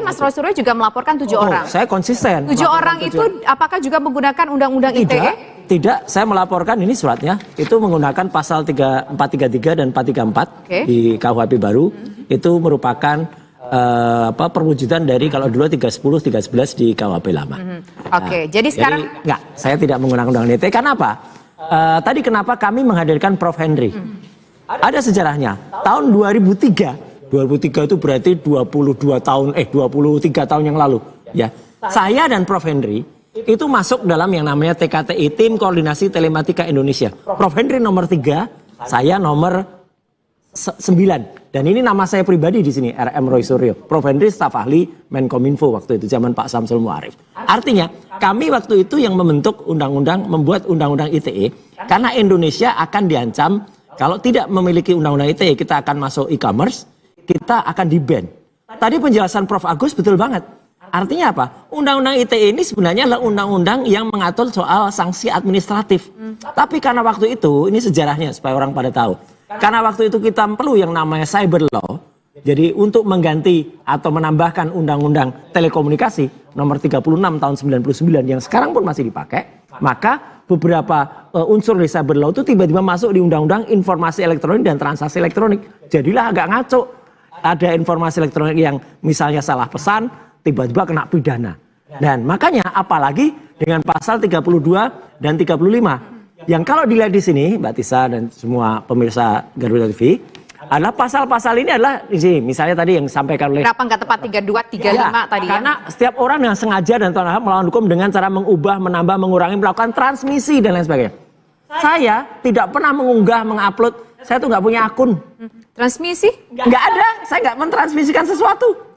Mas Roy Suryo juga melaporkan 7 orang. Saya konsisten. 7 orang itu apakah juga menggunakan undang-undang ITE? Tidak, saya melaporkan ini suratnya itu menggunakan pasal 433 dan 434 di KUHP baru. Itu merupakan perwujudan dari kalau dulu 310, 311 di KUHP lama. Jadi sekarang enggak, saya tidak menggunakan undang-undang ITE. Karena apa? Tadi kenapa kami menghadirkan Prof. Henry? Ada sejarahnya. Tahun 2003 itu berarti 23 tahun yang lalu. Ya, saya dan Prof. Henry itu masuk dalam yang namanya TKTI, Tim Koordinasi Telematika Indonesia. Prof. Henry nomor 3, saya nomor 9. Dan ini nama saya pribadi di sini, RM Roy Suryo. Prof. Henry staf ahli Menkominfo waktu itu, zaman Pak Samsul Muarif. Artinya, kami waktu itu yang membentuk membuat undang-undang ITE, karena Indonesia akan diancam, kalau tidak memiliki undang-undang ITE, kita akan masuk e-commerce, kita akan di-ban. Tadi penjelasan Prof. Agus betul banget. Artinya apa? Undang-undang ITE ini sebenarnya adalah undang-undang yang mengatur soal sanksi administratif. Tapi karena waktu itu, ini sejarahnya supaya orang pada tahu. Karena waktu itu kita perlu yang namanya cyber law. Jadi untuk mengganti atau menambahkan undang-undang telekomunikasi nomor 36 tahun 99 yang sekarang pun masih dipakai, maka beberapa unsur di cyber law itu tiba-tiba masuk di undang-undang informasi elektronik dan transaksi elektronik. Jadilah agak ngaco. Ada informasi elektronik yang misalnya salah pesan, tiba-tiba kena pidana. Dan makanya apalagi dengan pasal 32 dan 35 yang kalau dilihat di sini Mbak Tisa dan semua pemirsa Garuda TV adalah pasal-pasal ini adalah di sini misalnya tadi yang disampaikan oleh kenapa nggak tepat 32, 35 tadi ya? Karena setiap orang yang sengaja dan melawan hukum dengan cara mengubah, menambah, mengurangi, melakukan transmisi dan lain sebagainya. Saya tidak pernah mengunggah, mengupload. Saya tuh nggak punya akun. Transmisi? Nggak ada. Saya nggak mentransmisikan sesuatu.